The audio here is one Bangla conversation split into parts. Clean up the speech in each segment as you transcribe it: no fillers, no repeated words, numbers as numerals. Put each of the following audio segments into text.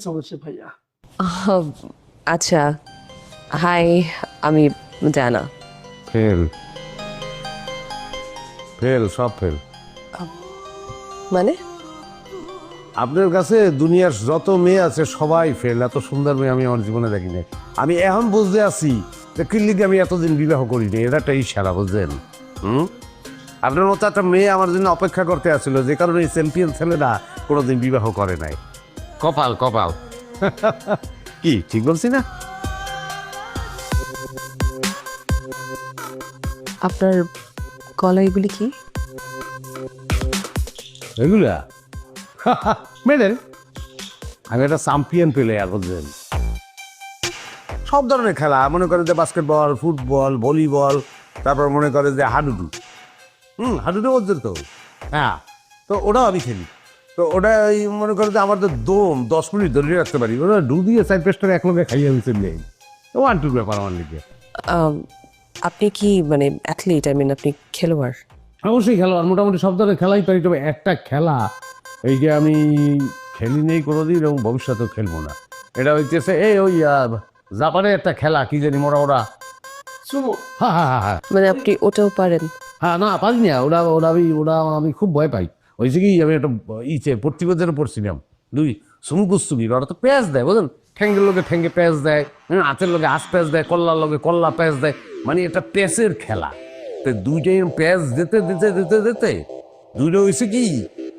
সমস্যা ভাইয়া। আচ্ছা, হাই, আমি জানা। ফেল ফেল সব ফেল। মানে আপনার কাছে দুনিয়ার যত মেয়ে আছে সবাই ফেল। এত সুন্দর মেয়ে আমি আমার জীবনে দেখি নাই। আমি এখন বুঝতে আছি যে কিল্লিকে আমি এতদিন বিবাহ করিনি, এটা একটা ইশারা, বুঝলেন? আপনার মতো একটা মেয়ে আমার জন্য অপেক্ষা করতে আসছিল, যে কারণে এই চ্যাম্পিয়ন ছেলেরা কোনোদিন বিবাহ করে নাই। কপাল কপাল। কি ঠিক বলছি না? আপনার গলায় এগুলি কি? এগুলা মেডেল। আমি একটা চ্যাম্পিয়ন প্লেয়ার, বুঝলেন? সব ধরনের খেলা, মনে করে যে বাস্কেটবল, ফুটবল, ভলিবল, তারপর মনে করে যে হাডুডু। হাডুডু বলছেন তো? হ্যাঁ, তো ওটাও আমি খেলি। তো ওটা এই মনে করে যে আমার তো দম 10 মিনিট ধরে রাখতে পারি। ওরা ডু দিয়ে সাইড পেস্টার এক লগে খাইয়ে আমি চলে যাই। তো 1-2 ব্যাপার আমার লিগে। আপনি কি মানে অ্যাথলিট? আই মিন আপনি খেলোয়াড়? অবশ্যই খেলোয়াড়, মোটামুটি সব ধরনের খেলাই পারি। তবে একটা খেলা এই যে আমি খেলি নেই কোনোদিন এবং ভবিষ্যতেও খেলবো না, এটা হইতেছে ওই জাপানের একটা খেলা, কি জানি মোরা ওরা। শুনো, হ্যাঁ হ্যাঁ হ্যাঁ হ্যাঁ মানে আপনি ওটাও পারেন? হ্যাঁ, না পারি না। আমি খুব ভয় পাই। হয়েছে কি, আমি একটা প্রতিবেদনে পড়ছিলাম, দুই সুমুকুস্তুমির, ওরা তো প্যাঁচ দেয়, বুঝলেন? ঠ্যাঙ্গের লোকে ঠ্যাঙ্গে প্যাঁচ দেয়, হাতের লোকে হাত প্যাঁচ দেয়, কল্লার লোকে কল্লা প্যাঁচ দেয়। মানে এটা প্যাঁচের খেলা। তো দুইটাই প্যাঁচ দিতে দিতে দিতে দিতে দুইটা হয়েছে কি,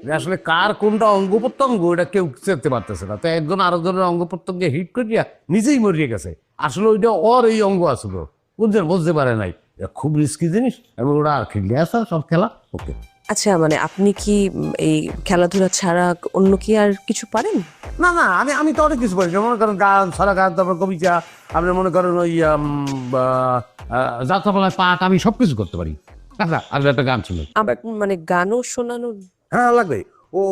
যে আসলে কার কোনটা অঙ্গ প্রত্যঙ্গ এটা কেউ চেপতে পারতেছে না। তো একজন আরেকজনের অঙ্গ প্রত্যঙ্গে হিট করিয়া নিজেই মরিয়ে গেছে। আসলে ওইটা ওর এই অঙ্গ আসলো, বুঝছেন? বুঝতে পারে নাই। এটা খুব রিস্কি জিনিস, এবং ওরা আর খেললে আসা সব খেলা। ওকে, আচ্ছা, মানে আপনি কি এই খেলাধুলা ছাড়া অন্য কি আর কিছু পারেন? না না, আমি তো অনেক কিছু পারি। মনে করেন গান, সারা গান, তারপর কবিতা, আপনি মনে করেন ওই যাত্রাপালায় পাঠ, আমি সব কিছু করতে পারি। আচ্ছা, আর একটা গান ছিল। আবার মানে গানও শোনানো? হ্যাঁ, লাগবে। ও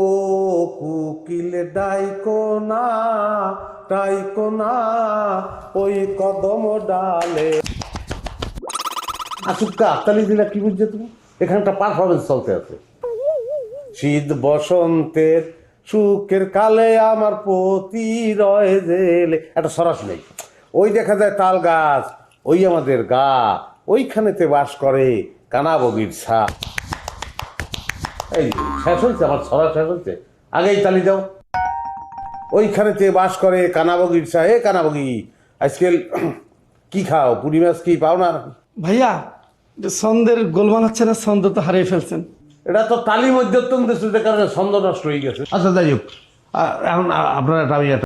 কুকিল ডাইকো না ওই কদম ডালে। আসুক্কা আত্মালি দিলা, কি বুঝছো তুমি? এখানে একটা পারফরমেন্স চলতে আছে। শীত বসন্তের সুখের কালে আমার পতি রয়ে জেলে, একটা সরাস নেই। ওই দেখা যায় তাল গাছ, ওই আমাদের গা, ওইখানেতে বাস করে কানাবগির ছা। এই শেষ হয়েছে, আমার ছড়া শেষ হয়েছে। আগেই তালি দাও। ওইখানেতে বাস করে কানাবগির ছা। কানাবগি, আজকাল কি খাও? পুরি মাছ কি পাও না? ভাইয়া এটা ছন্দের গোলমাল হচ্ছে না? ছন্দ তো হারিয়ে ফেলছেন। এটা তো তালি মধ্যত্তম দেশ, কারণে ছন্দ নষ্ট হয়ে গেছে। আচ্ছা, যাই হোক, এখন আপনারা আমি